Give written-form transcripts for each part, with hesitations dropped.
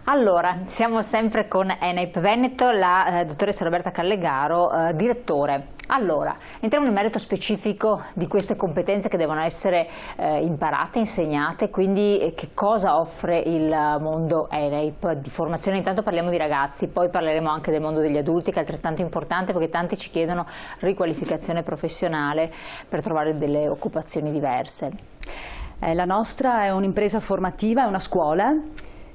Allora, siamo sempre con ENAIP Veneto, la dottoressa Roberta Callegaro, direttore. Allora, entriamo nel merito specifico di queste competenze che devono essere imparate, insegnate, quindi che cosa offre il mondo ENAIP di formazione. Intanto parliamo di ragazzi, poi parleremo anche del mondo degli adulti, che è altrettanto importante perché tanti ci chiedono riqualificazione professionale per trovare delle occupazioni diverse. La nostra è un'impresa formativa, è una scuola.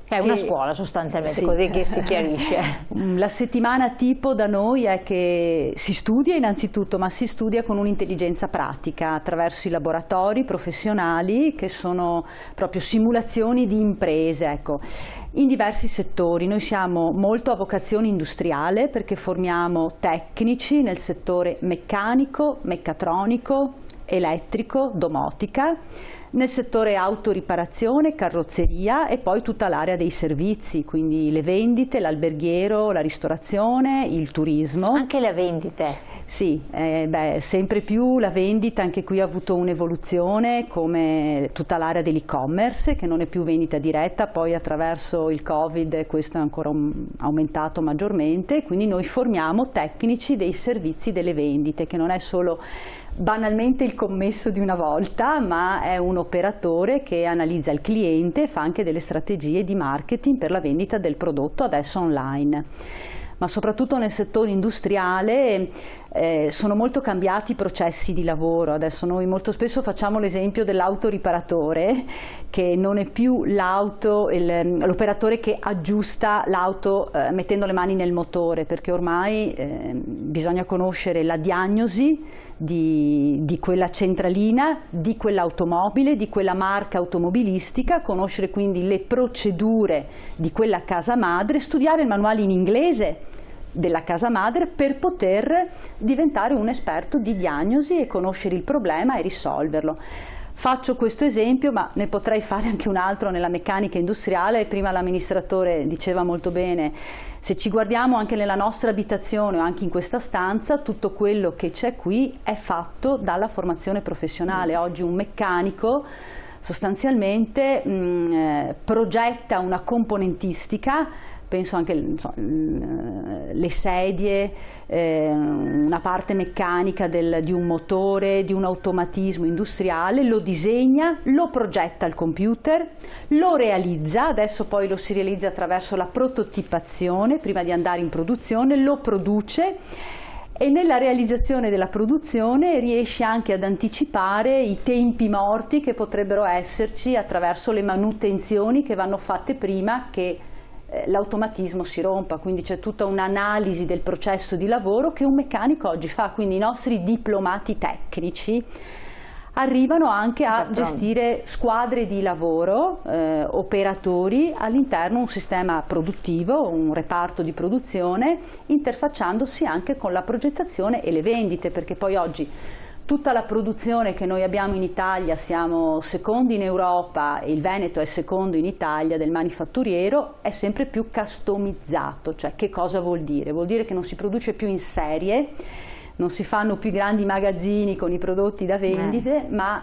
È una scuola sostanzialmente, sì. Così che si chiarisce. La settimana tipo da noi è che si studia innanzitutto, ma si studia con un'intelligenza pratica attraverso i laboratori professionali che sono proprio simulazioni di imprese, ecco, in diversi settori. Noi siamo molto a vocazione industriale perché formiamo tecnici nel settore meccanico, meccatronico, elettrico, domotica, nel settore autoriparazione, carrozzeria e poi tutta l'area dei servizi, quindi le vendite, l'alberghiero, la ristorazione, il turismo. Anche le vendite? Sì, sempre più la vendita, anche qui ha avuto un'evoluzione, come tutta l'area dell'e-commerce che non è più vendita diretta, poi attraverso il Covid questo è ancora aumentato maggiormente, quindi noi formiamo tecnici dei servizi delle vendite, che non è solo banalmente il commesso di una volta, ma è un operatore che analizza il cliente e fa anche delle strategie di marketing per la vendita del prodotto adesso online. Ma soprattutto nel settore industriale sono molto cambiati i processi di lavoro. Adesso noi molto spesso facciamo l'esempio dell'autoriparatore, che non è più l'operatore che aggiusta l'auto mettendo le mani nel motore, perché ormai bisogna conoscere la diagnosi di quella centralina, di quell'automobile, di quella marca automobilistica, conoscere quindi le procedure di quella casa madre, studiare il manuale in inglese della casa madre per poter diventare un esperto di diagnosi e conoscere il problema e risolverlo. Faccio questo esempio, ma ne potrei fare anche un altro nella meccanica industriale. Prima l'amministratore diceva molto bene, se ci guardiamo anche nella nostra abitazione o anche in questa stanza, tutto quello che c'è qui è fatto dalla formazione professionale. Oggi un meccanico sostanzialmente progetta una componentistica, penso anche le sedie, una parte meccanica di un motore, di un automatismo industriale, lo disegna, lo progetta al computer, lo realizza, adesso poi lo si realizza attraverso la prototipazione prima di andare in produzione, lo produce e nella realizzazione della produzione riesce anche ad anticipare i tempi morti che potrebbero esserci attraverso le manutenzioni che vanno fatte prima che l'automatismo si rompa, quindi c'è tutta un'analisi del processo di lavoro che un meccanico oggi fa, quindi i nostri diplomati tecnici arrivano anche a gestire squadre di lavoro, operatori all'interno di un sistema produttivo, un reparto di produzione, interfacciandosi anche con la progettazione e le vendite, perché poi oggi tutta la produzione che noi abbiamo in Italia, siamo secondi in Europa e il Veneto è secondo in Italia del manifatturiero, è sempre più customizzato. Cioè, che cosa vuol dire? Vuol dire che non si produce più in serie, non si fanno più grandi magazzini con i prodotti da vendite, ma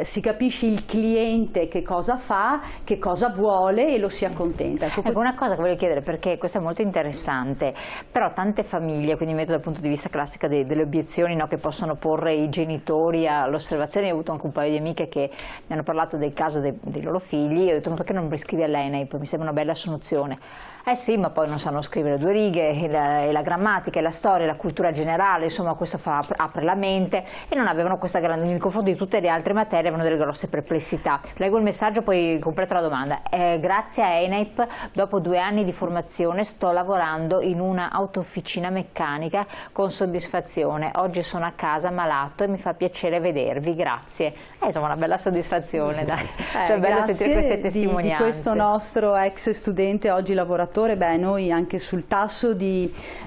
si capisce il cliente che cosa fa, che cosa vuole e lo si accontenta. Ecco, una cosa che voglio chiedere, perché questo è molto interessante, però tante famiglie, quindi metto dal punto di vista classico delle obiezioni, no, che possono porre i genitori all'osservazione. Io ho avuto anche un paio di amiche che mi hanno parlato del caso dei loro figli e ho detto, ma perché non prescrivi all'ENAIP? Mi sembra una bella soluzione. Eh sì, ma poi non sanno scrivere due righe, e la grammatica, e la storia, e la cultura generale, insomma questo apre la mente, e non avevano questa grande, nei confronti di tutte le altre materie avevano delle grosse perplessità. Leggo il messaggio, poi completo la domanda. Grazie a ENAIP, dopo 2 anni di formazione sto lavorando in una autofficina meccanica con soddisfazione. Oggi sono a casa malato e mi fa piacere vedervi, grazie. Insomma, una bella soddisfazione, dai. Cioè, è bello sentire queste testimonianze. Di questo nostro ex studente oggi lavoratore, noi anche sul tasso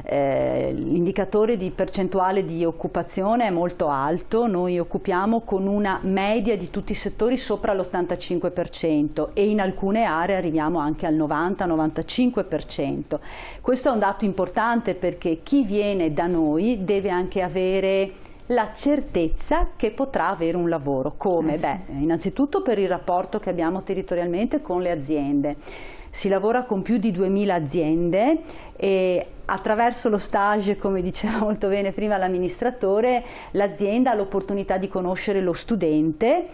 l'indicatore di percentuale di occupazione è molto alto. Noi occupiamo con una media di tutti i settori sopra l'85% e in alcune aree arriviamo anche al 90-95%. Questo è un dato importante perché chi viene da noi deve anche avere la certezza che potrà avere un lavoro. Come? Beh, innanzitutto per il rapporto che abbiamo territorialmente con le aziende. Si lavora con più di 2000 aziende e attraverso lo stage, come diceva molto bene prima l'amministratore, l'azienda ha l'opportunità di conoscere lo studente,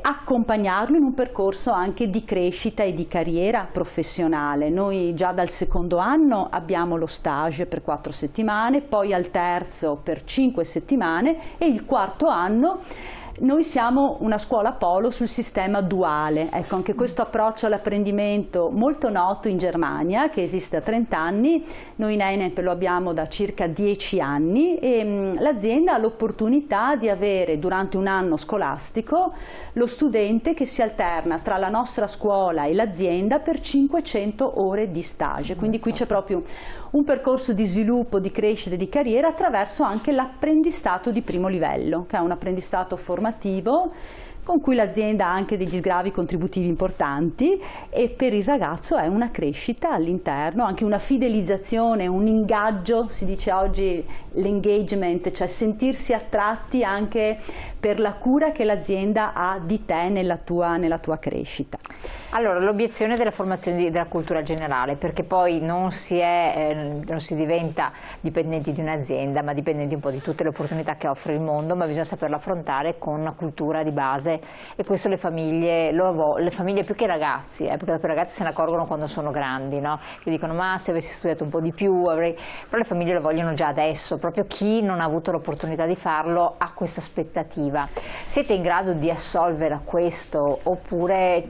accompagnarlo in un percorso anche di crescita e di carriera professionale. Noi già dal secondo anno abbiamo lo stage per 4 settimane, poi al terzo per 5 settimane e il quarto anno noi siamo una scuola polo sul sistema duale. Ecco, anche questo approccio all'apprendimento molto noto in Germania, che esiste da 30 anni, noi in ENEP lo abbiamo da circa 10 anni e l'azienda ha l'opportunità di avere durante un anno scolastico lo studente che si alterna tra la nostra scuola e l'azienda per 500 ore di stage, quindi qui c'è proprio un percorso di sviluppo, di crescita e di carriera attraverso anche l'apprendistato di primo livello, che è un apprendistato formativo con cui l'azienda ha anche degli sgravi contributivi importanti e per il ragazzo è una crescita all'interno, anche una fidelizzazione, un ingaggio, si dice oggi l'engagement, cioè sentirsi attratti anche per la cura che l'azienda ha di te nella tua crescita. Allora, l'obiezione della formazione della cultura generale, perché poi non si diventa dipendenti di un'azienda, ma dipendenti un po' di tutte le opportunità che offre il mondo, ma bisogna saperlo affrontare con una cultura di base e questo le famiglie più che i ragazzi, perché i ragazzi se ne accorgono quando sono grandi, no? Che dicono ma se avessi studiato un po' di più avrei... Però le famiglie lo vogliono già adesso, proprio chi non ha avuto l'opportunità di farlo ha questa aspettativa. Siete in grado di assolvere a questo oppure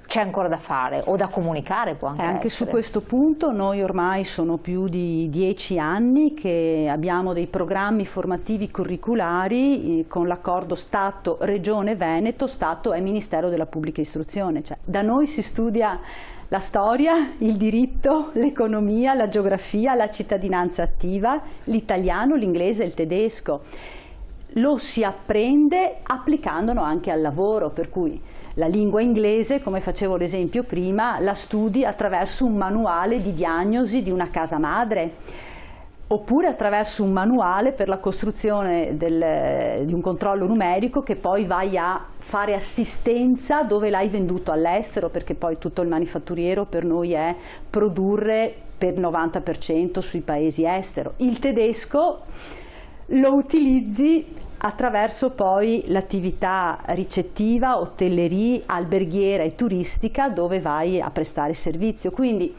c'è ancora da fare o da comunicare può anche anche essere. Su questo punto noi ormai sono più di 10 anni che abbiamo dei programmi formativi curriculari con l'accordo Stato-Regione Veneto, Stato è Ministero della Pubblica Istruzione, cioè da noi si studia la storia, il diritto, l'economia, la geografia, la cittadinanza attiva, l'italiano, l'inglese e il tedesco. Lo si apprende applicandolo anche al lavoro, per cui la lingua inglese, come facevo l'esempio prima, la studi attraverso un manuale di diagnosi di una casa madre, oppure attraverso un manuale per la costruzione di un controllo numerico che poi vai a fare assistenza dove l'hai venduto all'estero, perché poi tutto il manifatturiero per noi è produrre per il 90% sui paesi estero. Il tedesco lo utilizzi attraverso poi l'attività ricettiva, hotellerie, alberghiera e turistica dove vai a prestare servizio. Quindi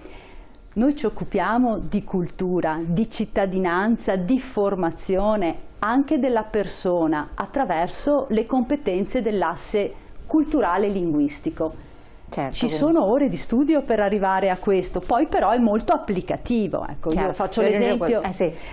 noi ci occupiamo di cultura, di cittadinanza, di formazione anche della persona attraverso le competenze dell'asse culturale e linguistico. Certo, ci sono ore di studio per arrivare a questo, poi però è molto applicativo. Ecco, io faccio l'esempio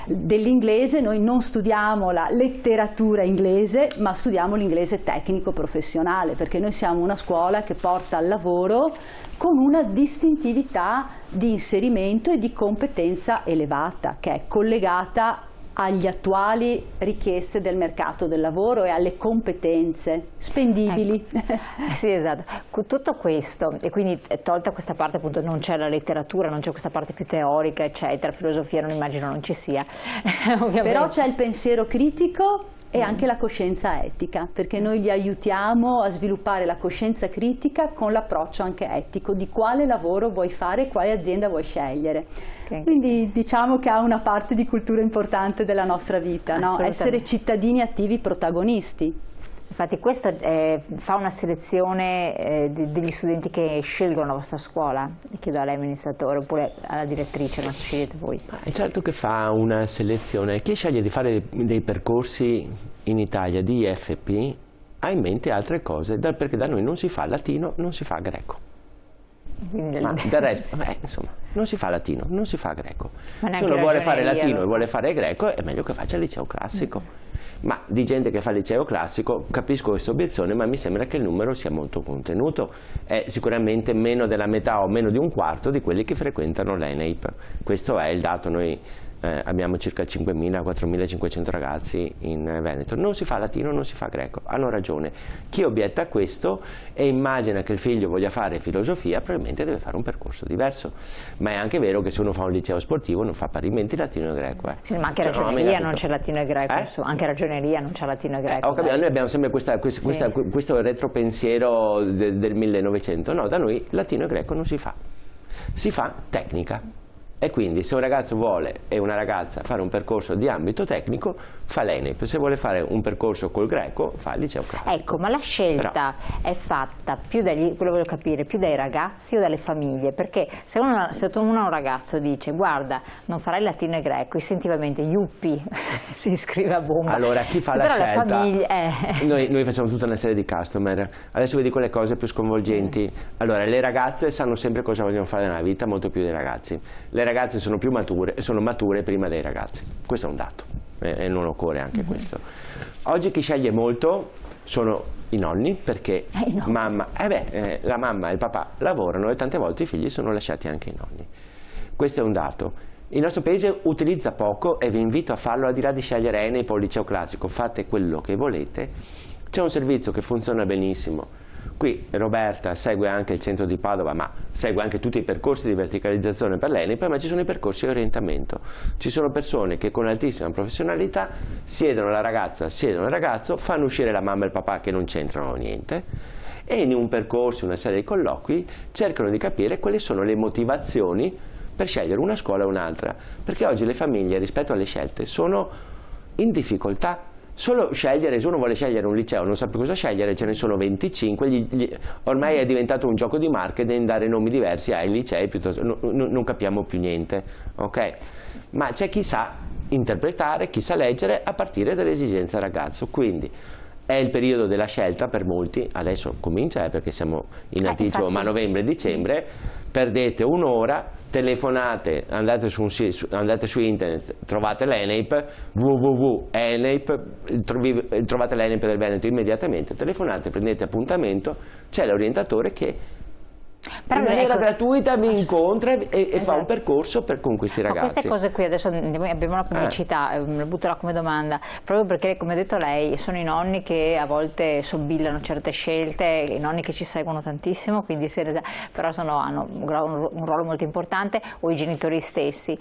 dell'inglese, noi non studiamo la letteratura inglese, ma studiamo l'inglese tecnico professionale, perché noi siamo una scuola che porta al lavoro con una distintività di inserimento e di competenza elevata, che è collegata agli attuali richieste del mercato del lavoro e alle competenze spendibili. Ecco. Sì, esatto. Tutto questo, e quindi tolta questa parte appunto non c'è la letteratura, non c'è questa parte più teorica, eccetera, filosofia non immagino non ci sia. Però c'è il pensiero critico e anche la coscienza etica, perché noi li aiutiamo a sviluppare la coscienza critica con l'approccio anche etico di quale lavoro vuoi fare, quale azienda vuoi scegliere. Quindi diciamo che ha una parte di cultura importante della nostra vita, no? Essere cittadini attivi protagonisti. Infatti questo fa una selezione degli studenti che scelgono la vostra scuola? Chiedo a lei amministratore oppure alla direttrice, non scegliete voi? È certo che fa una selezione. Chi sceglie di fare dei percorsi in Italia di IFP ha in mente altre cose, perché da noi non si fa latino, non si fa greco. Ma del resto, insomma, non si fa latino, non si fa greco. Se uno vuole fare latino e vuole fare greco è meglio che faccia il liceo classico. Ma di gente che fa il liceo classico capisco questa obiezione, ma mi sembra che il numero sia molto contenuto. È sicuramente meno della metà o meno di un quarto di quelli che frequentano l'ENEIP. Questo è il dato. Noi abbiamo circa 5.000-4.500 ragazzi in Veneto, non si fa latino, non si fa greco. Hanno ragione. Chi obietta a questo e immagina che il figlio voglia fare filosofia, probabilmente deve fare un percorso diverso. Ma è anche vero che se uno fa un liceo sportivo non fa parimenti latino e greco. Sì, ma anche ragioneria non c'è latino e greco, anche ragioneria non c'è latino e greco. Ho capito, noi abbiamo sempre questo retropensiero del 1900, no, da noi latino e greco non si fa. Si fa tecnica. E quindi se un ragazzo vuole e una ragazza fare un percorso di ambito tecnico, fa l'ENEP. Se vuole fare un percorso col greco, fa il liceo classico. Ecco, ma la scelta è fatta più quello voglio capire, più dai ragazzi o dalle famiglie? Perché se un ragazzo dice guarda, non farai latino e greco, istintivamente yuppi, si iscrive a bomba. Allora chi fa la scelta? Famiglie, noi facciamo tutta una serie di customer. Adesso vi dico le cose più sconvolgenti. Allora, le ragazze sanno sempre cosa vogliono fare nella vita, molto più dei ragazzi. Le ragazze sono più mature prima dei ragazzi. Questo è un dato e non occorre anche questo. Oggi chi sceglie molto sono i nonni, perché la mamma e il papà lavorano e tante volte i figli sono lasciati anche ai nonni. Questo è un dato. Il nostro paese utilizza poco e vi invito a farlo, al di là di scegliere ENEP o liceo classico, fate quello che volete. C'è un servizio che funziona benissimo. Qui Roberta segue anche il centro di Padova, ma segue anche tutti i percorsi di verticalizzazione per l'ENEP, ma ci sono i percorsi di orientamento. Ci sono persone che con altissima professionalità siedono la ragazza, siedono il ragazzo, fanno uscire la mamma e il papà che non c'entrano niente e in un percorso, una serie di colloqui, cercano di capire quali sono le motivazioni per scegliere una scuola o un'altra. Perché oggi le famiglie rispetto alle scelte sono in difficoltà. Se uno vuole scegliere un liceo, non sa più cosa scegliere, ce ne sono 25, ormai è diventato un gioco di marketing dare nomi diversi ai licei, piuttosto, non capiamo più niente, ok? Ma c'è chi sa interpretare, chi sa leggere a partire dalle esigenze del ragazzo, quindi è il periodo della scelta per molti, adesso comincia perché siamo in anticipo, ma novembre e dicembre, perdete un'ora, telefonate, andate su internet, trovate l'ENEP, www.enep, trovate l'ENEP del Veneto immediatamente, telefonate, prendete appuntamento, c'è l'orientatore che in maniera gratuita mi incontra e fa un percorso con questi ragazzi. Queste cose qui, adesso abbiamo una pubblicità, la butterò come domanda, proprio perché come ha detto lei, sono i nonni che a volte sobillano certe scelte, i nonni che ci seguono tantissimo, quindi però hanno un ruolo molto importante, o i genitori stessi.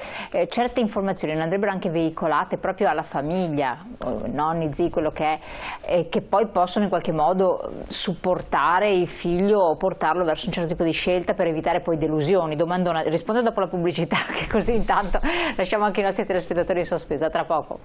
Certe informazioni andrebbero anche veicolate proprio alla famiglia, nonni, zii, quello che è, che poi possono in qualche modo supportare il figlio o portarlo verso un certo tipo di scelta per evitare poi delusioni. Domandona, rispondo dopo la pubblicità, che così intanto lasciamo anche i nostri telespettatori in sospeso. A tra poco.